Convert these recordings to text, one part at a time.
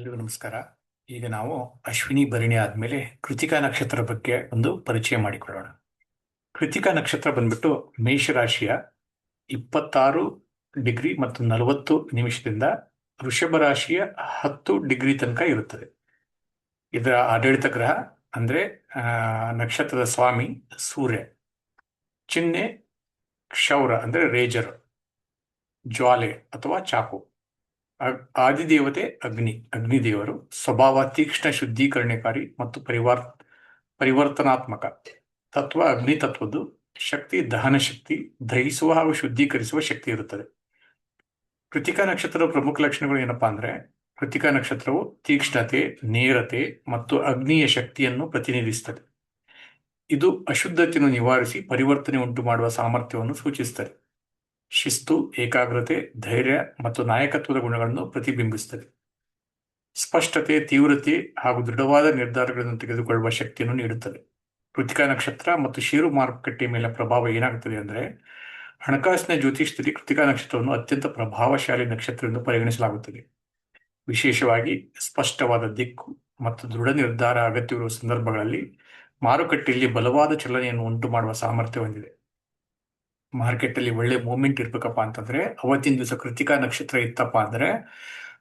ಎಲ್ರಿಗೂ ನಮಸ್ಕಾರ. ಈಗ ನಾವು ಅಶ್ವಿನಿ ಭರಣಿ ಆದ್ಮೇಲೆ ಕೃತಿಕಾ ನಕ್ಷತ್ರ ಬಗ್ಗೆ ಒಂದು ಪರಿಚಯ ಮಾಡಿಕೊಳ್ಳೋಣ. ಕೃತಿಕಾ ನಕ್ಷತ್ರ ಬಂದ್ಬಿಟ್ಟು ಮೇಷರಾಶಿಯ 26 ಡಿಗ್ರಿ ಮತ್ತು 40 ನಿಮಿಷದಿಂದ ವೃಷಭ ರಾಶಿಯ 10 ಡಿಗ್ರಿ ತನಕ ಇರುತ್ತದೆ. ಇದರ ಆಡಳಿತ ಗ್ರಹ ಅಂದ್ರೆ ನಕ್ಷತ್ರದ ಸ್ವಾಮಿ ಸೂರ್ಯ. ಚಿಹ್ನೆ ಕ್ಷೌರ ಅಂದ್ರೆ ರೇಜರ್, ಜ್ವಾಲೆ ಅಥವಾ ಚಾಕು. ಆದಿದೇವತೆ ಅಗ್ನಿದೇವರು. ಸ್ವಭಾವ ತೀಕ್ಷ್ಣ, ಶುದ್ಧೀಕರಣಕಾರಿ ಮತ್ತು ಪರಿವರ್ತನಾತ್ಮಕ. ತತ್ವ ಅಗ್ನಿ ತತ್ವದ್ದು. ಶಕ್ತಿ ದಹನ ಶಕ್ತಿ, ದಹಿಸುವ ಹಾಗೂ ಶುದ್ಧೀಕರಿಸುವ ಶಕ್ತಿ ಇರುತ್ತದೆ. ಕೃತಿಕಾ ನಕ್ಷತ್ರದ ಪ್ರಮುಖ ಲಕ್ಷಣಗಳು ಏನಪ್ಪಾ ಅಂದ್ರೆ, ಕೃತಿಕಾ ನಕ್ಷತ್ರವು ತೀಕ್ಷ್ಣತೆ, ನೇರತೆ ಮತ್ತು ಅಗ್ನಿಯ ಶಕ್ತಿಯನ್ನು ಪ್ರತಿನಿಧಿಸುತ್ತದೆ. ಇದು ಅಶುದ್ಧತೆಯನ್ನು ನಿವಾರಿಸಿ ಪರಿವರ್ತನೆ ಉಂಟು ಮಾಡುವ ಸಾಮರ್ಥ್ಯವನ್ನು ಸೂಚಿಸುತ್ತದೆ. ಶಿಸ್ತು, ಏಕಾಗ್ರತೆ, ಧೈರ್ಯ ಮತ್ತು ನಾಯಕತ್ವದ ಗುಣಗಳನ್ನು ಪ್ರತಿಬಿಂಬಿಸುತ್ತದೆ. ಸ್ಪಷ್ಟತೆ, ತೀವ್ರತೆ ಹಾಗೂ ದೃಢವಾದ ನಿರ್ಧಾರಗಳನ್ನು ತೆಗೆದುಕೊಳ್ಳುವ ಶಕ್ತಿಯನ್ನು ನೀಡುತ್ತದೆ. ಕೃತಿಕಾ ನಕ್ಷತ್ರ ಮತ್ತು ಷೇರು ಮಾರುಕಟ್ಟೆ ಮೇಲೆ ಪ್ರಭಾವ ಏನಾಗುತ್ತದೆ ಅಂದರೆ, ಹಣಕಾಸಿನ ಜ್ಯೋತಿಷ್ಯದಲ್ಲಿ ಕೃತಿಕಾ ನಕ್ಷತ್ರವನ್ನು ಅತ್ಯಂತ ಪ್ರಭಾವಶಾಲಿ ನಕ್ಷತ್ರ ಎಂದು ಪರಿಗಣಿಸಲಾಗುತ್ತದೆ. ವಿಶೇಷವಾಗಿ ಸ್ಪಷ್ಟವಾದ ದಿಕ್ಕು ಮತ್ತು ದೃಢ ನಿರ್ಧಾರ ಅಗತ್ಯವಿರುವ ಸಂದರ್ಭಗಳಲ್ಲಿ ಮಾರುಕಟ್ಟೆಯಲ್ಲಿ ಬಲವಾದ ಚಲನೆಯನ್ನು ಉಂಟು ಮಾಡುವ ಸಾಮರ್ಥ್ಯ ಹೊಂದಿದೆ. ಮಾರ್ಕೆಟ್ ಅಲ್ಲಿ ಒಳ್ಳೆ ಮೂವ್ಮೆಂಟ್ ಇರ್ಬೇಕಪ್ಪ ಅಂತಂದ್ರೆ, ಅವತ್ತಿನ ದಿವಸ ಕೃತಿಕಾ ನಕ್ಷತ್ರ ಇತ್ತಪ್ಪ ಅಂದ್ರೆ,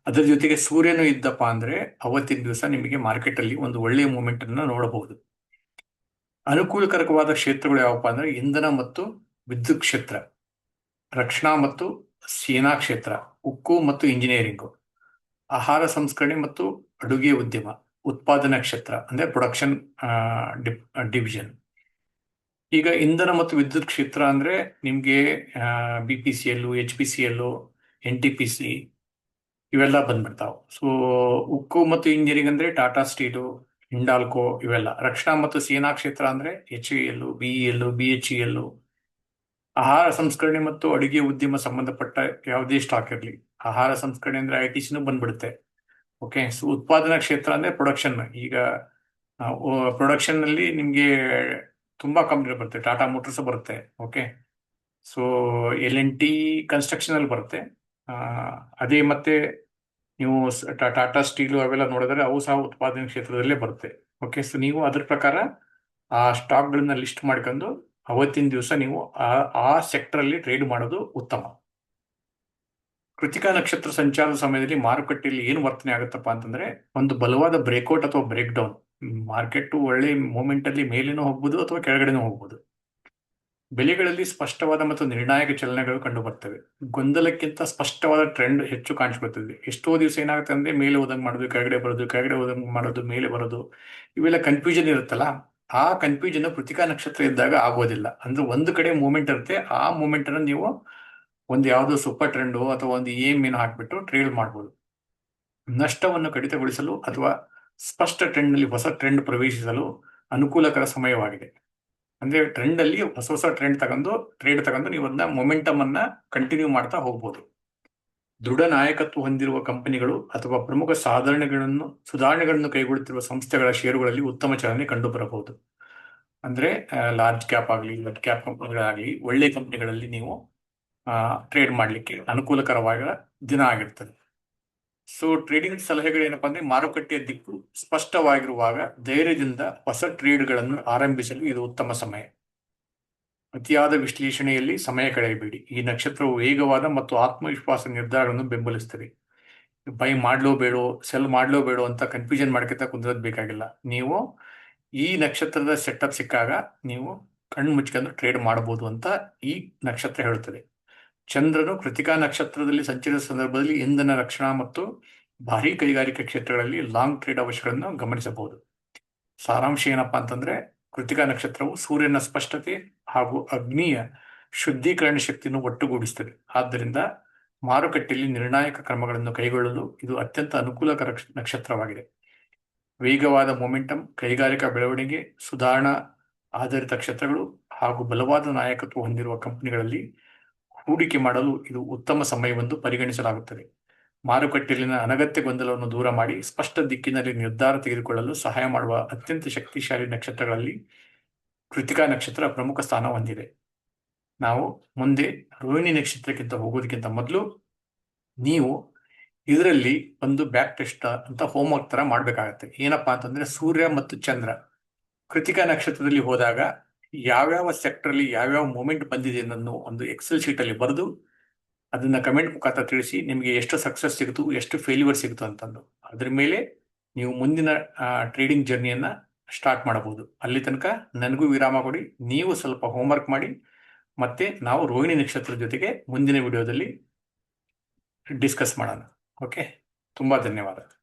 ಅದರ ಜೊತೆಗೆ ಸೂರ್ಯನು ಇದ್ದಪ್ಪ ಅಂದ್ರೆ, ಅವತ್ತಿನ ದಿವಸ ನಿಮಗೆ ಮಾರ್ಕೆಟ್ ಅಲ್ಲಿ ಒಂದು ಒಳ್ಳೆಯ ಮೂವ್ಮೆಂಟ್ ಅನ್ನು ನೋಡಬಹುದು. ಅನುಕೂಲಕರವಾದ ಕ್ಷೇತ್ರಗಳು ಯಾವಪ್ಪ ಅಂದ್ರೆ, ಇಂಧನ ಮತ್ತು ವಿದ್ಯುತ್ ಕ್ಷೇತ್ರ, ರಕ್ಷಣಾ ಮತ್ತು ಸೇನಾ ಕ್ಷೇತ್ರ, ಉಕ್ಕು ಮತ್ತು ಇಂಜಿನಿಯರಿಂಗು, ಆಹಾರ ಸಂಸ್ಕರಣೆ ಮತ್ತು ಅಡುಗೆ ಉದ್ಯಮ, ಉತ್ಪಾದನಾ ಕ್ಷೇತ್ರ ಅಂದ್ರೆ ಪ್ರೊಡಕ್ಷನ್ ಡಿವಿಷನ್. ಈಗ ಇಂಧನ ಮತ್ತು ವಿದ್ಯುತ್ ಕ್ಷೇತ್ರ ಅಂದ್ರೆ ನಿಮ್ಗೆ BPCL, HPCL, NTPC ಇವೆಲ್ಲ ಬಂದ್ಬಿಡ್ತಾವೆ. ಸೊ ಉಕ್ಕು ಮತ್ತು ಇಂಜಿನಿಯರಿಂಗ್ ಅಂದ್ರೆ ಟಾಟಾ ಸ್ಟೀಲು, ಹಿಂಡಾಲ್ಕೋ ಇವೆಲ್ಲ. ರಕ್ಷಣಾ ಮತ್ತು ಸೇನಾ ಕ್ಷೇತ್ರ ಅಂದ್ರೆ HAL, BEL, BHEL. ಆಹಾರ ಸಂಸ್ಕರಣೆ ಮತ್ತು ಅಡುಗೆ ಉದ್ಯಮ ಸಂಬಂಧಪಟ್ಟ ಯಾವುದೇ ಸ್ಟಾಕ್ ಇರಲಿ, ಆಹಾರ ಸಂಸ್ಕರಣೆ ಅಂದ್ರೆ ITCನೂ ಬಂದ್ಬಿಡುತ್ತೆ. ಓಕೆ. ಸೊ ಉತ್ಪಾದನಾ ಕ್ಷೇತ್ರ ಅಂದ್ರೆ ಪ್ರೊಡಕ್ಷನ್. ಈಗ ಪ್ರೊಡಕ್ಷನ್ ನಲ್ಲಿ ನಿಮ್ಗೆ ತುಂಬಾ ಕಂಪ್ನಿ ಬರುತ್ತೆ. ಟಾಟಾ ಮೋಟರ್ಸ್ ಬರುತ್ತೆ. ಓಕೆ. ಸೊ L&T ಕನ್ಸ್ಟ್ರಕ್ಷನ್ ಅಲ್ಲಿ ಬರುತ್ತೆ. ಅದೇ ಮತ್ತೆ ನೀವು ಟಾಟಾ ಸ್ಟೀಲು ಅವೆಲ್ಲ ನೋಡಿದ್ರೆ ಅವು ಸಹ ಉತ್ಪಾದನೆ ಕ್ಷೇತ್ರದಲ್ಲೇ ಬರುತ್ತೆ. ಓಕೆ. ಸೊ ನೀವು ಅದ್ರ ಪ್ರಕಾರ ಆ ಸ್ಟಾಕ್ಗಳನ್ನ ಲಿಸ್ಟ್ ಮಾಡ್ಕೊಂಡು ಅವತ್ತಿನ ದಿವಸ ನೀವು ಆ ಸೆಕ್ಟರ್ ಅಲ್ಲಿ ಟ್ರೇಡ್ ಮಾಡೋದು ಉತ್ತಮ. ಕೃತಿಕಾ ನಕ್ಷತ್ರ ಸಂಚಾರದ ಸಮಯದಲ್ಲಿ ಮಾರುಕಟ್ಟೆಯಲ್ಲಿ ಏನು ವರ್ತನೆ ಆಗುತ್ತಪ್ಪ ಅಂತಂದ್ರೆ, ಒಂದು ಬಲವಾದ ಬ್ರೇಕ್ಔಟ್ ಅಥವಾ ಬ್ರೇಕ್ ಡೌನ್. ಮಾರ್ಕೆಟ್ ಒಳ್ಳೆ ಮೂಮೆಂಟ್ ಅಲ್ಲಿ ಮೇಲೇನೂ ಹೋಗ್ಬೋದು ಅಥವಾ ಕೆಳಗಡೆನೂ ಹೋಗ್ಬೋದು. ಬೆಲೆಗಳಲ್ಲಿ ಸ್ಪಷ್ಟವಾದ ಮತ್ತು ನಿರ್ಣಾಯಕ ಚಲನೆಗಳು ಕಂಡು ಬರ್ತವೆ. ಗೊಂದಲಕ್ಕಿಂತ ಸ್ಪಷ್ಟವಾದ ಟ್ರೆಂಡ್ ಹೆಚ್ಚು ಕಾಣಿಸ್ಕೊಳ್ತದೆ. ಎಷ್ಟೋ ದಿವಸ ಏನಾಗುತ್ತೆ ಅಂದ್ರೆ, ಮೇಲೆ ಹೋದಂಗೆ ಮಾಡೋದು, ಕೆಳಗಡೆ ಬರೋದು, ಕೆಳಗಡೆ ಹೋದಂಗೆ ಮಾಡೋದು, ಮೇಲೆ ಬರೋದು, ಇವೆಲ್ಲ ಕನ್ಫ್ಯೂಷನ್ ಇರುತ್ತಲ್ಲ. ಆ ಕನ್ಫ್ಯೂಷನ್ ಕೃತಿಕಾ ನಕ್ಷತ್ರ ಇದ್ದಾಗ ಆಗೋದಿಲ್ಲ. ಅಂದ್ರೆ ಒಂದು ಕಡೆ ಮೂಮೆಂಟ್ ಇರುತ್ತೆ, ಆ ಮೂಮೆಂಟ್ ಅನ್ನು ನೀವು ಒಂದು ಯಾವುದೋ ಸೂಪರ್ ಟ್ರೆಂಡ್ ಅಥವಾ ಒಂದು ಏನು ಹಾಕ್ಬಿಟ್ಟು ಟ್ರೇಡ್ ಮಾಡ್ಬೋದು. ನಷ್ಟವನ್ನು ಕಡಿತಗೊಳಿಸಲು ಅಥವಾ ಸ್ಪಷ್ಟ ಟ್ರೆಂಡ್ ನಲ್ಲಿ ಹೊಸ ಟ್ರೆಂಡ್ ಪ್ರವೇಶಿಸಲು ಅನುಕೂಲಕರ ಸಮಯವಾಗಿದೆ. ಅಂದ್ರೆ ಟ್ರೆಂಡ್ ಅಲ್ಲಿ ಹೊಸ ಟ್ರೆಂಡ್ ತಗೊಂಡು ನೀವು ಅದನ್ನ ಮೊಮೆಂಟಮ್ ಅನ್ನ ಕಂಟಿನ್ಯೂ ಮಾಡ್ತಾ ಹೋಗ್ಬೋದು. ದೃಢ ನಾಯಕತ್ವ ಹೊಂದಿರುವ ಕಂಪನಿಗಳು ಅಥವಾ ಪ್ರಮುಖ ಸುಧಾರಣೆಗಳನ್ನು ಕೈಗೊಳ್ಳುತ್ತಿರುವ ಸಂಸ್ಥೆಗಳ ಷೇರುಗಳಲ್ಲಿ ಉತ್ತಮ ಚಲನೆ ಕಂಡು ಬರಬಹುದು. ಅಂದ್ರೆ ಲಾರ್ಜ್ ಕ್ಯಾಪ್ ಆಗಲಿ, ಮಿಡ್ ಕ್ಯಾಪ್ ಕಂಪನಿಗಳಾಗಲಿ, ಒಳ್ಳೆ ಕಂಪನಿಗಳಲ್ಲಿ ನೀವು ಟ್ರೇಡ್ ಮಾಡಲಿಕ್ಕೆ ಅನುಕೂಲಕರವಾದ ದಿನ ಆಗಿರ್ತದೆ. ಸೊ ಟ್ರೇಡಿಂಗ್ ಸಲಹೆಗಳು ಏನಪ್ಪಾ ಅಂದ್ರೆ, ಮಾರುಕಟ್ಟೆಯ ದಿಕ್ಕು ಸ್ಪಷ್ಟವಾಗಿರುವಾಗ ಧೈರ್ಯದಿಂದ ಹೊಸ ಟ್ರೇಡ್ಗಳನ್ನು ಆರಂಭಿಸಲು ಇದು ಉತ್ತಮ ಸಮಯ. ಅತಿಯಾದ ವಿಶ್ಲೇಷಣೆಯಲ್ಲಿ ಸಮಯ ಕಳೆಯಬೇಡಿ. ಈ ನಕ್ಷತ್ರವು ವೇಗವಾದ ಮತ್ತು ಆತ್ಮವಿಶ್ವಾಸ ನಿರ್ಧಾರಗಳನ್ನು ಬೆಂಬಲಿಸುತ್ತದೆ. ಬೈ ಮಾಡ್ಲೋ ಬೇಡೋ, ಸೆಲ್ ಮಾಡ್ಲೋ ಬೇಡೋ ಅಂತ ಕನ್ಫ್ಯೂಷನ್ ಮಾಡ್ಕೊತಾ ಕುಂದ್ರದ್ ಬೇಕಾಗಿಲ್ಲ. ನೀವು ಈ ನಕ್ಷತ್ರದ ಸೆಟಪ್ ಸಿಕ್ಕಾಗ ನೀವು ಕಣ್ಣು ಮುಚ್ಕೊಂಡು ಟ್ರೇಡ್ ಮಾಡಬಹುದು ಅಂತ ಈ ನಕ್ಷತ್ರ ಹೇಳುತ್ತದೆ. ಚಂದ್ರನು ಕೃತಿಕಾ ನಕ್ಷತ್ರದಲ್ಲಿ ಸಂಚರಿಸುವ ಸಂದರ್ಭದಲ್ಲಿ ಇಂಧನ, ರಕ್ಷಣಾ ಮತ್ತು ಭಾರೀ ಕೈಗಾರಿಕಾ ಕ್ಷೇತ್ರಗಳಲ್ಲಿ ಲಾಂಗ್ ಟ್ರೇಡ್ ಅವಶ್ಯಗಳನ್ನು ಗಮನಿಸಬಹುದು. ಸಾರಾಂಶ ಏನಪ್ಪಾ ಅಂತಂದ್ರೆ, ಕೃತಿಕಾ ನಕ್ಷತ್ರವು ಸೂರ್ಯನ ಸ್ಪಷ್ಟತೆ ಹಾಗೂ ಅಗ್ನಿಯ ಶುದ್ಧೀಕರಣ ಶಕ್ತಿಯನ್ನು ಒಟ್ಟುಗೂಡಿಸುತ್ತದೆ. ಆದ್ದರಿಂದ ಮಾರುಕಟ್ಟೆಯಲ್ಲಿ ನಿರ್ಣಾಯಕ ಕ್ರಮಗಳನ್ನು ಕೈಗೊಳ್ಳಲು ಇದು ಅತ್ಯಂತ ಅನುಕೂಲಕರ ನಕ್ಷತ್ರವಾಗಿದೆ. ವೇಗವಾದ ಮೊಮೆಂಟಮ್, ಕೈಗಾರಿಕಾ ಬೆಳವಣಿಗೆ, ಸುಧಾರಣಾ ಆಧಾರಿತ ಕ್ಷೇತ್ರಗಳು ಹಾಗೂ ಬಲವಾದ ನಾಯಕತ್ವ ಹೊಂದಿರುವ ಕಂಪನಿಗಳಲ್ಲಿ ಹೂಡಿಕೆ ಮಾಡಲು ಇದು ಉತ್ತಮ ಸಮಯವೆಂದು ಪರಿಗಣಿಸಲಾಗುತ್ತದೆ. ಮಾರುಕಟ್ಟೆಯಲ್ಲಿನ ಅನಗತ್ಯ ಗೊಂದಲವನ್ನು ದೂರ ಮಾಡಿ ಸ್ಪಷ್ಟ ದಿಕ್ಕಿನಲ್ಲಿ ನಿರ್ಧಾರ ತೆಗೆದುಕೊಳ್ಳಲು ಸಹಾಯ ಮಾಡುವ ಅತ್ಯಂತ ಶಕ್ತಿಶಾಲಿ ನಕ್ಷತ್ರಗಳಲ್ಲಿ ಕೃತಿಕಾ ನಕ್ಷತ್ರ ಪ್ರಮುಖ ಸ್ಥಾನ ಹೊಂದಿದೆ. ನಾವು ಮುಂದೆ ರೋಹಿಣಿ ನಕ್ಷತ್ರಕ್ಕಿಂತ ಹೋಗೋದಕ್ಕಿಂತ ಮೊದಲು ನೀವು ಇದರಲ್ಲಿ ಒಂದು ಬ್ಯಾಕ್ ಟೆಸ್ಟ್ ಅಂತ ಹೋಮ್ವರ್ಕ್ ತರ ಮಾಡ್ಬೇಕಾಗತ್ತೆ. ಏನಪ್ಪಾ ಅಂತಂದ್ರೆ ಸೂರ್ಯ ಮತ್ತು ಚಂದ್ರ ಕೃತಿಕಾ ನಕ್ಷತ್ರದಲ್ಲಿ ಹೋದಾಗ ಯಾವ್ಯಾವ ಸೆಕ್ಟರ್ ಅಲ್ಲಿ ಯಾವ್ಯಾವ ಮೂಮೆಂಟ್ ಬಂದಿದೆ ಅನ್ನೋದನ್ನು ಒಂದು ಎಕ್ಸೆಲ್ ಶೀಟ್ ಅಲ್ಲಿ ಬರೆದು ಅದನ್ನ ಕಮೆಂಟ್ ಮುಖಾಂತರ ತಿಳಿಸಿ ನಿಮಗೆ ಎಷ್ಟು ಸಕ್ಸಸ್ ಸಿಗುತ್ತು ಎಷ್ಟು ಫೇಲ್ಯೂರ್ ಸಿಗುತ್ತು ಅಂತಂದು ಅದ್ರ ಮೇಲೆ ನೀವು ಮುಂದಿನ ಟ್ರೇಡಿಂಗ್ ಜರ್ನಿಯನ್ನ ಸ್ಟಾರ್ಟ್ ಮಾಡಬಹುದು. ಅಲ್ಲಿ ತನಕ ನನಗೂ ವಿರಾಮ ಕೊಡಿ, ನೀವು ಸ್ವಲ್ಪ ಹೋಮ್ವರ್ಕ್ ಮಾಡಿ, ಮತ್ತೆ ನಾವು ರೋಹಿಣಿ ನಕ್ಷತ್ರದ ಜೊತೆಗೆ ಮುಂದಿನ ವಿಡಿಯೋದಲ್ಲಿ ಡಿಸ್ಕಸ್ ಮಾಡೋಣ. ಓಕೆ, ತುಂಬಾ ಧನ್ಯವಾದ.